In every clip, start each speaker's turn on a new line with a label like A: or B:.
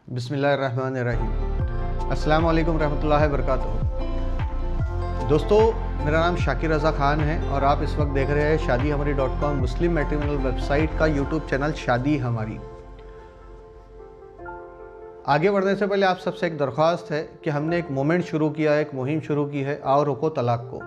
A: बिस्मिल्लाहिर्रहमानिर्रहीम। अस्सलाम वालेकुम रहमतुल्लाहि वबरकातुहू। दोस्तों, मेरा नाम शाकिर रज़ा ख़ान है और आप इस वक्त देख रहे हैं shaadihamari.com मुस्लिम मैट्रिमोनियल वेबसाइट का यूट्यूब चैनल शादी हमारी। आगे बढ़ने से पहले आप सबसे एक दरख्वास्त है कि हमने एक मूवमेंट शुरू किया है, एक मुहिम शुरू की है, आओ रोको तलाक को।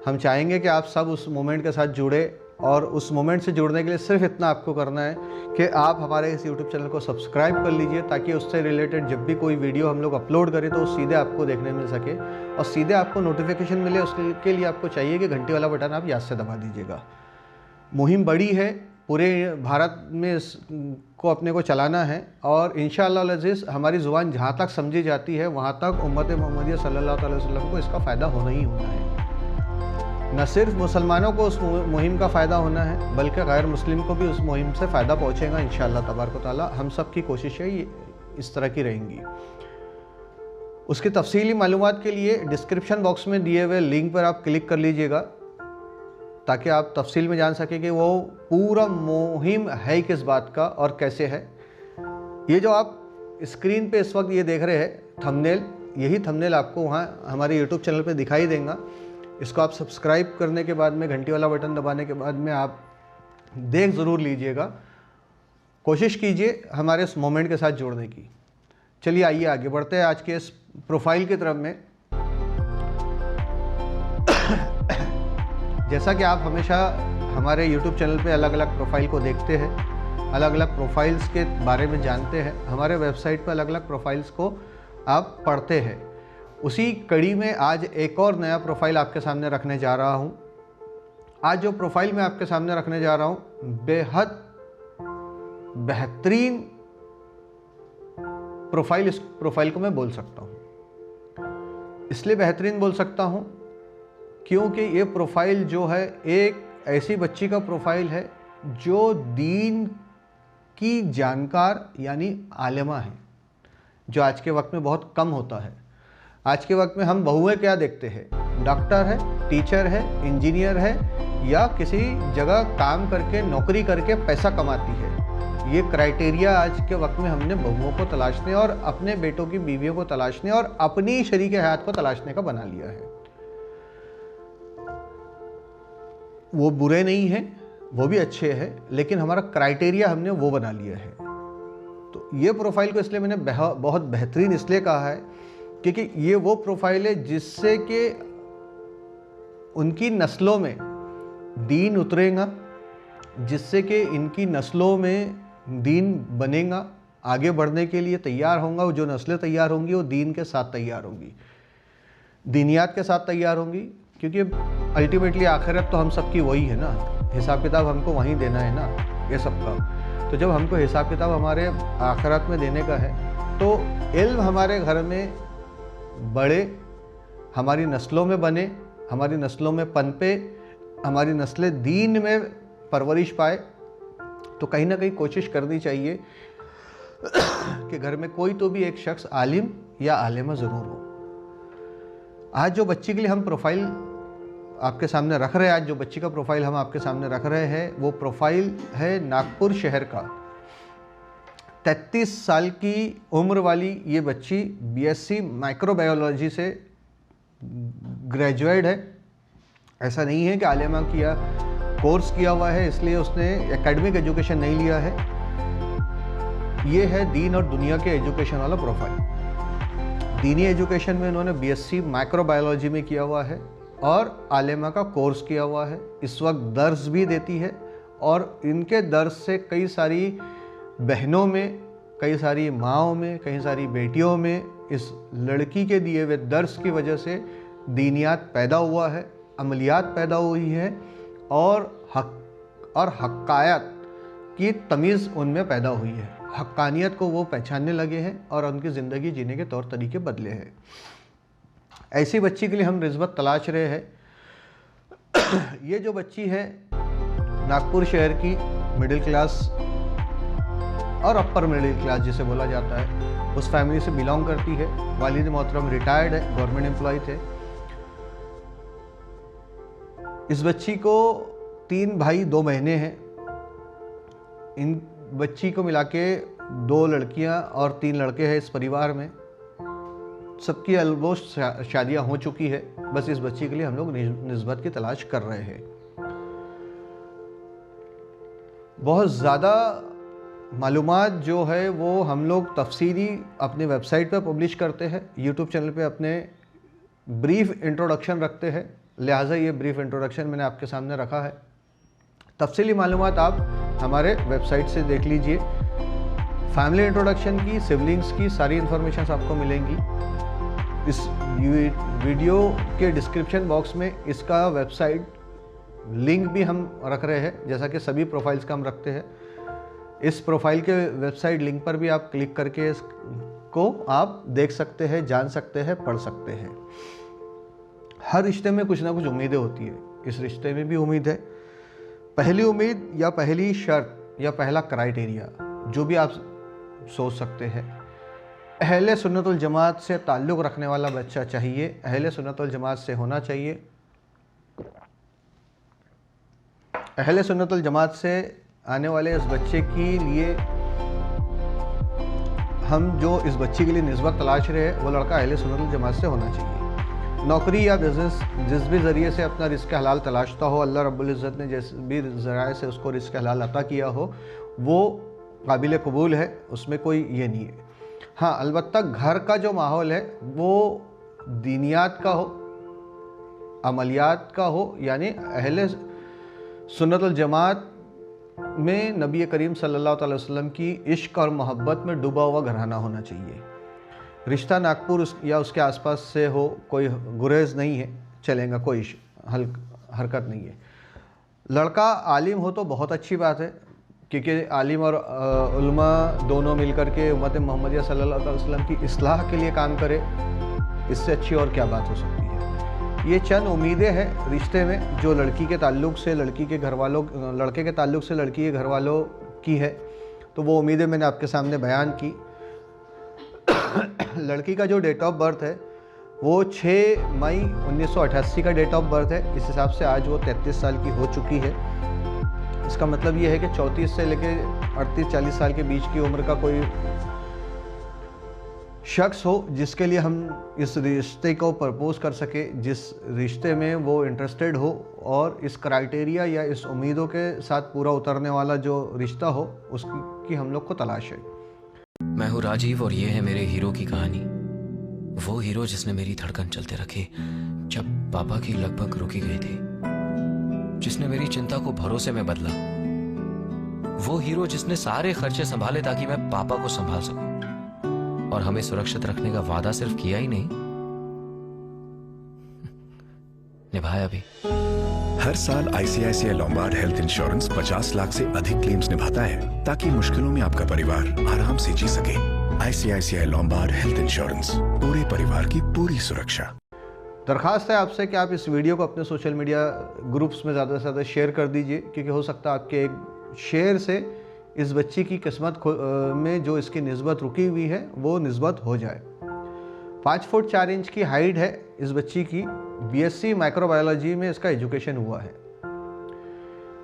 A: हम चाहेंगे कि आप सब उस मूवमेंट के साथ जुड़े और उस मूवमेंट से जुड़ने के लिए सिर्फ इतना आपको करना है कि आप हमारे इस यूट्यूब चैनल को सब्सक्राइब कर लीजिए, ताकि उससे रिलेटेड जब भी कोई वीडियो हम लोग अपलोड करें तो सीधे आपको देखने मिल सके और सीधे आपको नोटिफिकेशन मिले। उसके लिए आपको चाहिए कि घंटी वाला बटन आप याद से दबा दीजिएगा। मुहिम बड़ी है, पूरे भारत में इसको अपने को चलाना है और इंशाअल्लाह अज़ीज़ हमारी ज़ुबान जहाँ तक समझी जाती है वहाँ तक उम्मत मोहम्मदिया सल्लल्लाहु अलैहि वसल्लम को इसका फ़ायदा होना ही होना है। न सिर्फ मुसलमानों को उस मुहिम का फ़ायदा होना है, बल्कि गैर मुस्लिम को भी उस मुहिम से फ़ायदा पहुँचेगा इंशाअल्लाह तबारक व तआला। हम सब की कोशिशें इस तरह की रहेंगी। उसकी तफसीली मालूमात के लिए डिस्क्रिप्शन बॉक्स में दिए हुए लिंक पर आप क्लिक कर लीजिएगा, ताकि आप तफसील में जान सकें कि वो पूरा मुहिम है किस बात का और कैसे है। ये जो आप स्क्रीन पे इस वक्त ये देख रहे हैं थंबनेल, यही थंबनेल आपको वहाँ हमारे यूट्यूब चैनल पे दिखाई देगा। इसको आप सब्सक्राइब करने के बाद में, घंटी वाला बटन दबाने के बाद में आप देख ज़रूर लीजिएगा। कोशिश कीजिए हमारे इस मोमेंट के साथ जुड़ने की। चलिए आइए आगे बढ़ते हैं आज के इस प्रोफाइल की तरफ में। जैसा कि आप हमेशा हमारे YouTube चैनल पे अलग अलग प्रोफाइल को देखते हैं, अलग अलग प्रोफाइल्स के बारे में जानते हैं, हमारे वेबसाइट पे अलग अलग प्रोफाइल्स को आप पढ़ते हैं। उसी कड़ी में आज एक और नया प्रोफाइल आपके सामने रखने जा रहा हूँ। आज जो प्रोफाइल मैं आपके सामने रखने जा रहा हूँ, बेहद बेहतरीन प्रोफाइल, इस प्रोफाइल को मैं बोल सकता हूँ। इसलिए बेहतरीन बोल सकता हूँ क्योंकि ये प्रोफाइल जो है एक ऐसी बच्ची का प्रोफाइल है जो दीन की जानकार यानी आलिमा है, जो आज के वक्त में बहुत कम होता है। आज के वक्त में हम बहुएं क्या देखते हैं, डॉक्टर है, टीचर है, इंजीनियर है या किसी जगह काम करके नौकरी करके पैसा कमाती है। ये क्राइटेरिया आज के वक्त में हमने बहुओं को तलाशने और अपने बेटों की बीवियों को तलाशने और अपनी शरीके हयात को तलाशने का बना लिया है। वो बुरे नहीं हैं, वो भी अच्छे हैं, लेकिन हमारा क्राइटेरिया हमने वो बना लिया है। तो ये प्रोफाइल को इसलिए मैंने बहुत बेहतरीन इसलिए कहा है क्योंकि ये वो प्रोफाइल है जिससे कि उनकी नस्लों में दीन उतरेगा, जिससे कि इनकी नस्लों में दीन बनेगा, आगे बढ़ने के लिए तैयार होंगे। जो नस्लें तैयार होंगी वो दीन के साथ तैयार होंगी, दीनियात के साथ तैयार होंगी, क्योंकि अल्टीमेटली आखिरत तो हम सबकी वही है ना, हिसाब किताब हमको वहीं देना है ना ये सब का। तो जब हमको हिसाब किताब हमारे आखिरत में देने का है तो इल्म हमारे घर में बढ़े, हमारी नस्लों में बने, हमारी नस्लों में पनपे, हमारी नस्लें दीन में परवरिश पाए। तो कहीं ना कहीं कोशिश करनी चाहिए कि घर में कोई तो भी एक शख्स आलिम या आलिमा ज़रूर हो। आज जो बच्ची के लिए हम प्रोफाइल आपके सामने रख रहे हैं, आज जो बच्ची का प्रोफाइल हम आपके सामने रख रहे हैं, वो प्रोफाइल है नागपुर शहर का। 33 साल की उम्र वाली ये बच्ची BSc माइक्रोबायोलॉजी से ग्रेजुएट है। ऐसा नहीं है कि आलिमा किया कोर्स किया हुआ है इसलिए उसने एकेडमिक एजुकेशन नहीं लिया है। ये है दीन और दुनिया के एजुकेशन वाला प्रोफाइल। दीनी एजुकेशन में इन्होंने BSc माइक्रोबायोलॉजी में किया हुआ है और आलिमा का कोर्स किया हुआ है। इस वक्त दर्स भी देती है और इनके दर्स से कई सारी बहनों में, कई सारी माँओं में, कई सारी बेटियों में इस लड़की के दिए हुए दर्स की वजह से दीनियात पैदा हुआ है, अमलियात पैदा हुई है और हक्कायत की तमीज़ उनमें पैदा हुई है। हक्कानियत को वो पहचानने लगे हैं और उनकी ज़िंदगी जीने के तौर तरीके बदले हैं। ऐसी बच्ची के लिए हम रिज़्वत तलाश रहे हैं। ये जो बच्ची है नागपुर शहर की मिडिल क्लास और अपर मिडिल क्लास जिसे बोला जाता है, उस फैमिली से बिलोंग करती है। वालिद मोहतरम रिटायर्ड है, गवर्नमेंट एम्प्लॉय थे। इस बच्ची को 3 भाई 2 बहनें हैं। इन बच्ची को मिला के 2 लड़कियां और 3 लड़के हैं इस परिवार में। सबकी ऑलमोस्ट शादियां हो चुकी है, बस इस बच्ची के लिए हम लोग निस्बत की तलाश कर रहे हैं। बहुत ज़्यादा मालूमात जो है वो हम लोग तफसीली अपने वेबसाइट पर पब्लिश करते हैं, यूट्यूब चैनल पे अपने ब्रीफ इंट्रोडक्शन रखते हैं, लिहाजा ये ब्रीफ इंट्रोडक्शन मैंने आपके सामने रखा है। तफसीली मालूमात आप हमारे वेबसाइट से देख लीजिए। फैमिली इंट्रोडक्शन की, सिबलिंग्स की सारी इन्फॉर्मेशन आपको मिलेंगी। इस वीडियो के डिस्क्रिप्शन बॉक्स में इसका वेबसाइट लिंक भी हम रख रहे हैं, जैसा कि सभी प्रोफाइल्स का हम रखते हैं। इस प्रोफाइल के वेबसाइट लिंक पर भी आप क्लिक करके इसको आप देख सकते हैं, जान सकते हैं, पढ़ सकते हैं। हर रिश्ते में कुछ ना कुछ उम्मीदें होती है, इस रिश्ते में भी उम्मीद है। पहली उम्मीद या पहली शर्त या पहला क्राइटेरिया जो भी आप सोच सकते हैं, अहले सुन्नत वल जमात से ताल्लुक़ रखने वाला बच्चा चाहिए, अहले सुन्नत वल जमात से होना चाहिए। अहले सुन्नत वल जमात से आने वाले इस बच्चे के लिए हम जो इस बच्ची के लिए निस्बत तलाश रहे हैं वो लड़का अहले सुन्नत वल जमात से होना चाहिए। नौकरी या बिज़नेस जिस भी ज़रिए से अपना रिस्क हलाल तलाशता हो, अल्लाह रब्बुल इज़्ज़त ने जिस भी ज़राए से उसको रिस्क हलाल अता किया हो वो काबिल कबूल है, उसमें कोई ये नहीं है। हाँ, अलबत्ता घर का जो माहौल है वो दीनियात का हो, अमलियात का हो, यानी अहले सुन्नत वल जमात में नबी करीम सल्लल्लाहु अलैहि वसल्लम की इश्क और मोहब्बत में डूबा हुआ घराना होना चाहिए। रिश्ता नागपुर या उसके आसपास से हो, कोई गुरेज नहीं है, चलेगा, कोई हरकत नहीं है। लड़का आलिम हो तो बहुत अच्छी बात है, क्योंकि आलिम और उलमा दोनों मिलकर के उम्मत मोहम्मदिया सल्लल्लाहु अलैहि वसल्लम की इस्लाह के लिए काम करे, इससे अच्छी और क्या बात हो सकती है। ये चंद उम्मीदें हैं रिश्ते में जो लड़की के ताल्लुक़ से लड़की के घर वालों, लड़के के ताल्लुक़ से लड़की के घर वालों की है, तो वो उम्मीदें मैंने आपके सामने बयान की। लड़की का जो डेट ऑफ बर्थ है वो 6 मई 1988 का डेट ऑफ बर्थ है। इस हिसाब से आज वो 33 साल की हो चुकी है। इसका मतलब ये है कि 34 से लेकर 38-40 साल के बीच की उम्र का कोई शख्स हो जिसके लिए हम इस रिश्ते को प्रपोज कर सके, जिस रिश्ते में वो इंटरेस्टेड हो और इस क्राइटेरिया या इस उम्मीदों के साथ पूरा उतरने वाला जो रिश्ता हो उसकी हम लोग को तलाश है।
B: मैं हूँ राजीव और ये है मेरे हीरो की कहानी। वो हीरो जिसने मेरी धड़कन चलते रखी जब पापा की लगभग रुकी गई थी, जिसने मेरी चिंता को भरोसे में बदला। वो हीरो जिसने सारे खर्चे संभाले ताकि मैं पापा को संभाल सकूं और हमें सुरक्षित रखने का वादा सिर्फ किया ही नहीं, निभाया भी।
C: हर साल ICICI Lombard health insurance 50 lakh से अधिक क्लेम्स निभाता है ताकि मुश्किलों में आपका परिवार आराम से जी सके। आईसीआईसीआई लोम्बार्ड हेल्थ इंश्योरेंस, पूरे परिवार की पूरी सुरक्षा।
A: दरख्वास्त है आपसे कि आप इस वीडियो को अपने सोशल मीडिया ग्रुप्स में ज़्यादा से ज़्यादा शेयर कर दीजिए, क्योंकि हो सकता है आपके एक शेयर से इस बच्ची की किस्मत में जो इसकी निस्बत रुकी हुई है वो निस्बत हो जाए। 5 फुट 4 इंच की हाइट है इस बच्ची की। बीएससी माइक्रोबायोलॉजी में इसका एजुकेशन हुआ है।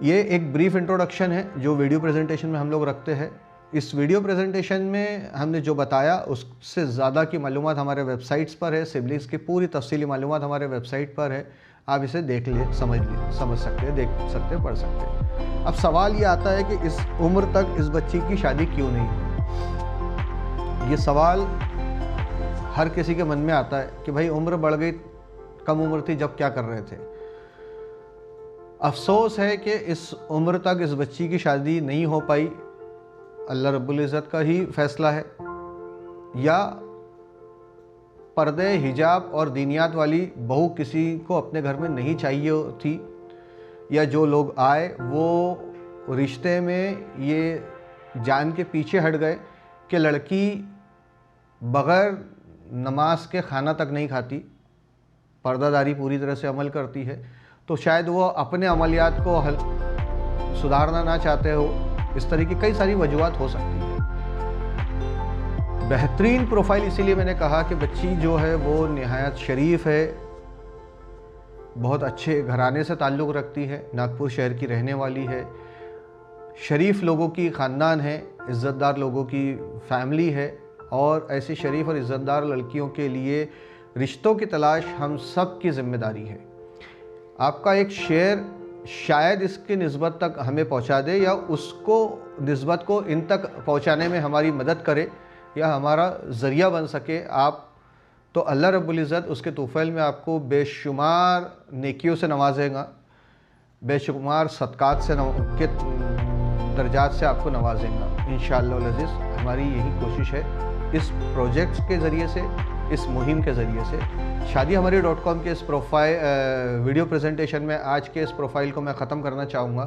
A: ये एक ब्रीफ इंट्रोडक्शन है जो वीडियो प्रेजेंटेशन में हम लोग रखते हैं। इस वीडियो प्रेजेंटेशन में हमने जो बताया उससे ज़्यादा की मालूमात हमारे वेबसाइट्स पर है। सिबलिंग्स की पूरी तफसीली मालूमात हमारे वेबसाइट पर है, आप इसे देख लिए, समझ सकते हैं, देख सकते हैं, पढ़ सकते हैं। अब सवाल ये आता है कि इस उम्र तक इस बच्ची की शादी क्यों नहीं हुई। ये सवाल हर किसी के मन में आता है कि भाई उम्र बढ़ गई, कम उम्र थी जब क्या कर रहे थे। अफसोस है कि इस उम्र तक इस बच्ची की शादी नहीं हो पाई, अल्लाह रब्बुल इज़्ज़त का ही फैसला है, या पर्दे, हिजाब और दीनियात वाली बहू किसी को अपने घर में नहीं चाहिए थी, या जो लोग आए वो रिश्ते में ये जान के पीछे हट गए कि लड़की बग़ैर नमाज के खाना तक नहीं खाती, पर्दादारी पूरी तरह से अमल करती है, तो शायद वो अपने अमलियात को सुधारना ना चाहते हो। इस तरह की कई सारी वजूहात हो सकती है। बेहतरीन प्रोफाइल इसीलिए मैंने कहा कि बच्ची जो है वो निहायत शरीफ है, बहुत अच्छे घराने से ताल्लुक़ रखती है, नागपुर शहर की रहने वाली है, शरीफ लोगों की ख़ानदान है, इज़्ज़तदार लोगों की फैमिली है, और ऐसी शरीफ और इज़्ज़तदार लड़कियों के लिए रिश्तों की तलाश हम सब की ज़िम्मेदारी है। आपका एक शेयर शायद इसकी निस्बत तक हमें पहुंचा दे, या उसको निस्बत को इन तक पहुंचाने में हमारी मदद करे, या हमारा ज़रिया बन सके। आप तो अल्लाह रब्बुल इज़्ज़त उसके तोफ़ैल में आपको बेशुमार नेकियों से नवाजेगा, बेशुमार सदक़ात से के दर्जात से आपको नवाजेगा इंशाअल्लाह अज़ीज़। हमारी यही कोशिश है इस प्रोजेक्ट के ज़रिए से, इस मुहिम के ज़रिए से। shaadihamarie.com के इस वीडियो प्रेजेंटेशन में आज के इस प्रोफाइल को मैं ख़त्म करना चाहूँगा,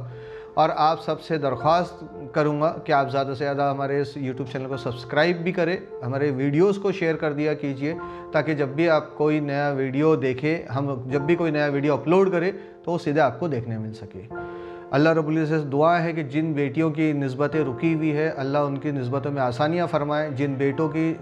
A: और आप सबसे दरख्वास्त करूँगा कि आप ज़्यादा से ज़्यादा हमारे इस YouTube चैनल को सब्सक्राइब भी करें, हमारे वीडियोस को शेयर कर दिया कीजिए, ताकि जब भी आप कोई नया वीडियो देखें, हम जब भी कोई नया वीडियो अपलोड करें तो वो सीधे आपको देखने मिल सके। अल्लाह रब्बुल इज़्ज़त से दुआ है कि जिन बेटियों की निस्बतें रुकी हुई है, अल्लाह उनकी निस्बतों में आसानियाँ फ़रमाए। जिन बेटों की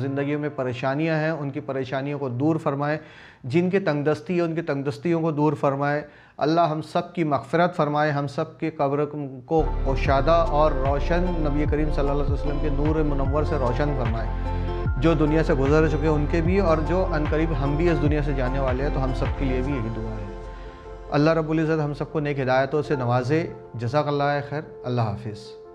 A: ज़िंदगी में परेशानियाँ हैं, उनकी परेशानियों को दूर फरमाए। जिनकी तंगदस्ती है, उनकी तंगदस्तियों को दूर फरमाए। अल्लाह हम सब की मग़फ़िरत फ़रमाए, हम सब के कब्र को कुशादा और रोशन नबी करीम सल्लल्लाहु अलैहि वसल्लम के नूर मुनव्वर से रोशन फरमाए। जो दुनिया से गुज़र चुके उनके भी, और जो अनकरीब हम भी इस दुनिया से जाने वाले हैं, तो हम सब के लिए भी यही दुआ है। अल्लाह रब्बुल इज़्ज़त हम सबको नेक हिदायतों से नवाज़े। जज़ाकल्लाह खैर। अल्लाह हाफ़िज़।